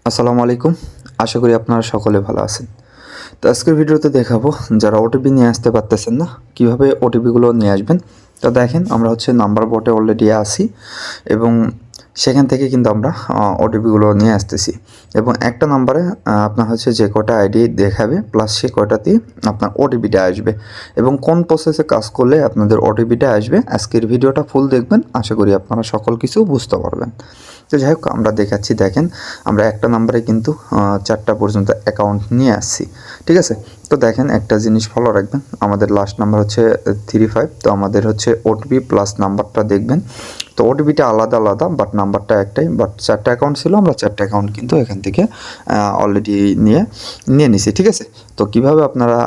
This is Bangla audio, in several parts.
আসসালামু আলাইকুম। আশা করি আপনারা সকলে ভালো আছেন। তো আজকের ভিডিওতে দেখাবো যারা ওটিপি নিয়ে আসতে পারতেছেন না, কিভাবে ওটিপিগুলো নিয়ে আসবেন। তো দেখেন আমরা হচ্ছে নাম্বার বোর্ডে অলরেডি আছি এবং সেখান থেকে কিন্তু আমরা ওটিপিগুলো নিয়ে আসতেছি এবং একটা নাম্বারে আপনার হচ্ছে যে কয়টা আইডি দেখাবে প্লাস সে কয়টাতেই আপনার ওটিপিটা আসবে এবং কোন প্রসেসে কাজ করলে আপনাদের ওটিপিটা আসবে। আজকের ভিডিওটা ফুল দেখবেন, আশা করি আপনারা সকল কিছু বুঝতে পারবেন। তো যাই হোক আমরা দেখাচ্ছি, দেখেন আমরা একটা নাম্বারে কিন্তু 4টা পর্যন্ত অ্যাকাউন্ট নিয়ে আসছি, ঠিক আছে। তো দেখেন একটা জিনিস ফলো রাখবেন, আমাদের লাস্ট নাম্বার হচ্ছে 35, তো আমাদের হচ্ছে ওটিপি প্লাস নাম্বারটা দেখবেন। তো ওটিপিটা আলাদা আলাদা বাট নাম্বারটা একটাই, বাট 4টা অ্যাকাউন্ট ছিল, আমরা 4টা অ্যাকাউন্ট কিন্তু এখান থেকে অলরেডি নিয়ে নিছি, ঠিক আছে। তো কিভাবে আপনারা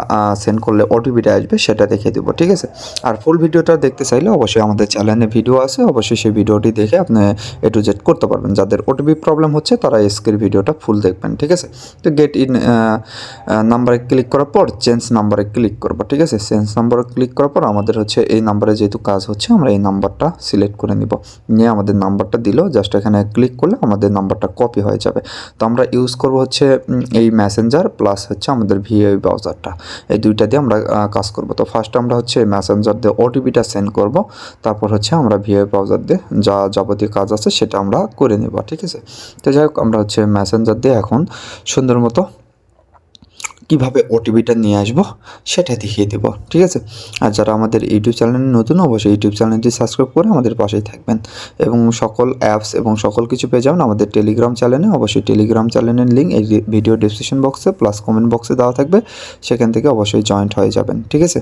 সেন্ড করলে ওটিপিটা আসবে সেটা দেখিয়ে দেবো, ঠিক আছে। আর ফুল ভিডিওটা দেখতে চাইলে অবশ্যই আমাদের চ্যানেলে ভিডিও আছে, অবশ্যই সেই ভিডিওটি দেখে আপনি A to Z করতে পারবেন। যাদের ওটিপি প্রবলেম হচ্ছে তারা আজকের ভিডিওটা ফুল দেখবেন, ঠিক আছে। তো গেট ইন নাম্বারে ক্লিক করার পর চেঞ্জ নাম্বারে ক্লিক করবো, ঠিক আছে। চেঞ্জ নাম্বারে ক্লিক করার পর আমাদের হচ্ছে এই নাম্বারে যেহেতু কাজ হচ্ছে আমরা এই নাম্বারটা সিলেক্ট করে নিব, নিয়ে আমাদের নাম্বারটা দিল, জাস্ট এখানে ক্লিক করলে আমাদের নাম্বারটা কপি হয়ে যাবে। তো আমরা ইউজ করব হচ্ছে এই মেসেঞ্জার প্লাস হচ্ছে আমাদের ভিআই ব্রাউজারটা, এই দুইটা দিয়ে আমরা কাজ করব। তো ফার্স্ট আমরা হচ্ছে মেসেঞ্জার দিয়ে ওটিপিটা সেন্ড করব, তারপর হচ্ছে আমরা ভিআই ব্রাউজার দিয়ে যা যাবতীয় কাজ আছে সেটা আমরা করে নেব, ঠিক আছে। তো যাই হোক আমরা হচ্ছে মেসেঞ্জার দিয়ে এখন সুন্দর মতো কীভাবে ওটিপিটা নিয়ে আসবো সেটা দেখিয়ে দেবো, ঠিক আছে। আর যারা আমাদের ইউটিউব চ্যানেলে নতুন, অবশ্যই ইউটিউব চ্যানেলটি সাবস্ক্রাইব করে আমাদের পাশেই থাকবেন এবং সকল অ্যাপস এবং সকল কিছু পেয়ে যাবেন আমাদের টেলিগ্রাম চ্যানেলে। অবশ্যই টেলিগ্রাম চ্যানেলের লিঙ্ক এই ভিডিও ডিসক্রিপশন বক্সে প্লাস কমেন্ট বক্সে দেওয়া থাকবে, সেখান থেকে অবশ্যই জয়েন্ট হয়ে যাবেন, ঠিক আছে।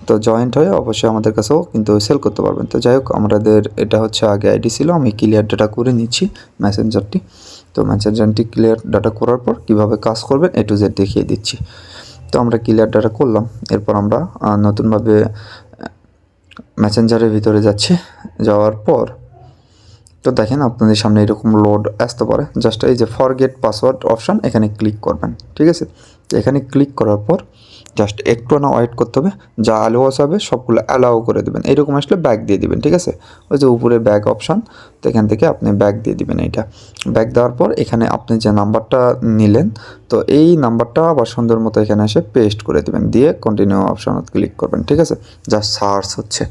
তো জয়েন্ট হয়ে অবশ্যই আমাদের কাছেও কিন্তু সেল করতে পারবেন। তো যাই হোক আমাদের এটা হচ্ছে আগে আইডি ছিল, আমি ক্লিয়ার ডাটা করে নিচ্ছি মেসেঞ্জারটি। তো মেসেঞ্জারটি ক্লিয়ার ডাটা করার পর কীভাবে কাজ করবেন A to Z দেখিয়ে দিচ্ছি। তো আমরা ক্লিয়ার ডাটা করলাম, এরপর আমরা নতুনভাবে মেসেঞ্জারের ভিতরে যাচ্ছি। যাওয়ার পর তো দেখেন আপনাদের সামনে এরকম লোড আসতে পারে, জাস্ট এই যে ফরগেট পাসওয়ার্ড অপশান এখানে ক্লিক করবেন, ঠিক আছে। এখানে ক্লিক করার পর জাস্ট একটু না ওয়েট করতে হবে, যা অ্যালাউ হবে সবগুলো অ্যালাউ করে দেবেন। এইরকম আসলে ব্যাক দিয়ে দিবেন, ঠিক আছে। ওই যে উপরে ব্যাক অপশান, তো এখান থেকে আপনি ব্যাক দিয়ে দিবেন। এইটা ব্যাক দেওয়ার পর এখানে আপনি যে নাম্বারটা নিলেন, তো এই নাম্বারটা আবার সুন্দর মতো এখানে এসে পেস্ট করে দেবেন, দিয়ে কন্টিনিউ অপশানে ক্লিক করবেন, ঠিক আছে। জাস্ট সার্চ হচ্ছে,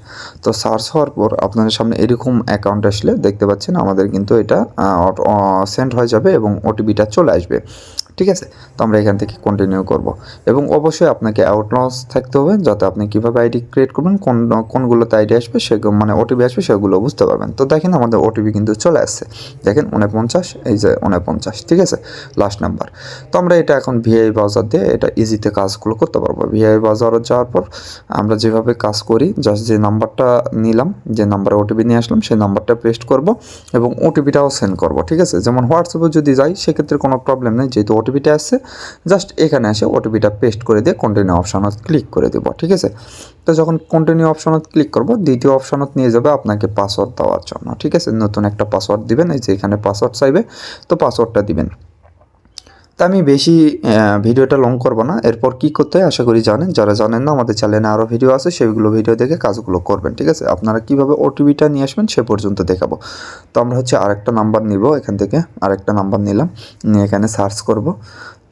তো সার্চ হওয়ার পর আপনাদের সামনে এরকম অ্যাকাউন্ট আসলে দেখতে পাচ্ছেন আমাদের কিন্তু এটা সেন্ড হয়ে যাবে এবং ওটিপিটা চলে আসবে, ঠিক আছে। তো আমরা এখান থেকে কন্টিনিউ করব এবং অবশ্যই আপনাকে আউটলস থাকতে হবে, যাতে আপনি কীভাবে আইডি ক্রিয়েট করবেন, কোনগুলোতে আইডি আসবে সেগুলো মানে ওটিপি আসবে সেগুলো বুঝতে পারবেন। তো দেখেন আমাদের ওটিপি কিন্তু চলে আসছে, দেখেন 49, এই যে 49, ঠিক আছে লাস্ট নাম্বার। তো আমরা এটা এখন ভিআই ব্রাউজার দিয়ে এটা ইজিতে কাজগুলো করতে পারবো। ভিআই ব্রাউজারে যাওয়ার পর আমরা যেভাবে কাজ করি, জাস্ট যে নাম্বারটা নিলাম, যে নাম্বারে ওটিপি নিয়ে আসলাম সেই নাম্বারটা পেস্ট করব এবং ওটিপিটাও সেন্ড করব, ঠিক আছে। যেমন হোয়াটসঅ্যাপে যদি যাই সেক্ষেত্রে কোনো প্রবলেম নেই, যেহেতু ওটিপিটা আসছে জাস্ট এখানে এসে ওটিপিটা পেস্ট করে দিয়ে কন্টিনিউ অপশানত ক্লিক করে দেব, ঠিক আছে। তো যখন কন্টিনিউ অপশানত ক্লিক করব, দ্বিতীয় অপশানত নিয়ে যাবে আপনাকে পাসওয়ার্ড দেওয়ার জন্য, ঠিক আছে। নতুন একটা পাসওয়ার্ড দিবেন, এই যে এখানে পাসওয়ার্ড চাইবে, তো পাসওয়ার্ডটা দিবেন। তা আমি বেশি ভিডিওটা লং করব না। এরপর কি করতে হয় আশা করি জানেন, যারা জানেন না আমাদের চ্যানেলে আরও ভিডিও আছে, সেগুলো ভিডিও দেখে কাজগুলো করবেন, ঠিক আছে। আপনারা কীভাবে ওটিপিটা নিয়ে আসবেন সে পর্যন্ত দেখাবো। তো আমরা হচ্ছে আরেকটা নাম্বার নিব, এখান থেকে আরেকটা নাম্বার নিলাম, নিয়ে এখানে সার্চ করব।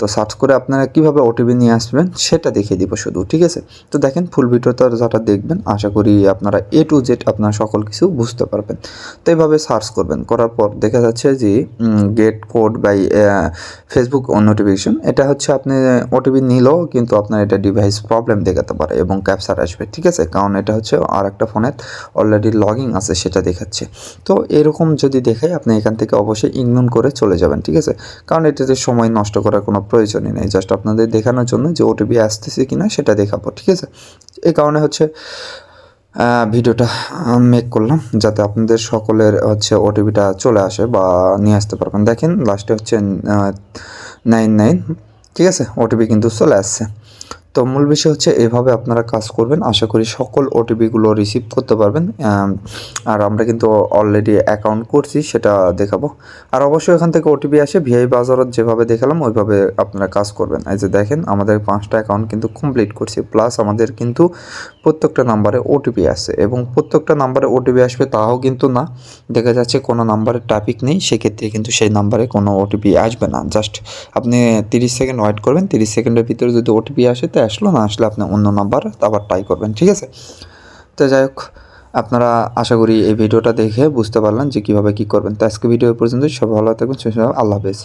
তো সার্চ করে আপনারা কীভাবে ওটিপি নিয়ে আসবেন সেটা দেখিয়ে দিব শুধু, ঠিক আছে। তো দেখেন ফুল ভিডিওটা যারা দেখবেন আশা করি আপনারা A to Z আপনারা সকল কিছু বুঝতে পারবেন। তো এইভাবে সার্চ করবেন, করার পর দেখা যাচ্ছে যে get code by Facebook notification, এটা হচ্ছে আপনি ওটিপি নিলেও কিন্তু আপনার এটা ডিভাইস প্রবলেম দেখাতে পারে এবং ক্যাপচার আসবে, ঠিক আছে। কারণ এটা হচ্ছে আর একটা ফোনের অলরেডি লগইন আছে সেটা দেখাচ্ছে। তো এরকম যদি দেখায় আপনি এখান থেকে অবশ্যই ইগনোর করে চলে যাবেন, ঠিক আছে। কারণ এটাতে সময় নষ্ট করার কোনো প্রয়োজনই নেই, জাস্ট আপনাদের দেখানোর জন্য যে ওটিপি আসতেছে কিনা সেটা দেখাবো, ঠিক আছে। এই কারণে হচ্ছে ভিডিওটা মেক করলাম, যাতে আপনাদের সকলের হচ্ছে ওটিপিটা চলে আসে বা নিয়ে আসতে পারবেন। দেখেন লাস্টে হচ্ছে 99, ঠিক আছে, ওটিপি কিন্তু চলে আসছে। তো তো মূল বিষয় হচ্ছে এভাবে আপনারা কাজ করবেন, আশা করি সকল ওটিপিগুলো রিসিভ করতে পারবেন। আর আমরা কিন্তু অলরেডি অ্যাকাউন্ট করছি, সেটা দেখাবো। আর অবশ্যই এখান থেকে ওটিপি আসে, ভিআই বাজারত যেভাবে দেখালাম ওইভাবে আপনারা কাজ করবেন। এই যে দেখেন আমাদের 5টা অ্যাকাউন্ট কিন্তু কমপ্লিট করছি, প্লাস আমাদের কিন্তু প্রত্যেকটা নাম্বারে ওটিপি আসে, এবং প্রত্যেকটা নাম্বারে ওটিপি আসবে তাও কিন্তু না, দেখা যাচ্ছে কোনো নাম্বারে ট্রাফিক নেই, সেক্ষেত্রে কিন্তু সেই নাম্বারে কোনো ওটিপি আসবে না। জাস্ট আপনি 30 সেকেন্ড ওয়েট করবেন, 30 সেকেন্ডের ভিতরে যদি ওটিপি আসে তো আসলো, না আসলে আপনি অন্য নাম্বার আবার ট্রাই করবেন, ঠিক আছে? তো যাই হোক, আপনারা আশা করি এই ভিডিওটা দেখে বুঝতে পারলেন যে কীভাবে কী করবেন। তো আজকে ভিডিও পর্যন্ত, সব ভালো থাকবেন, আল্লাহ হাফেজ।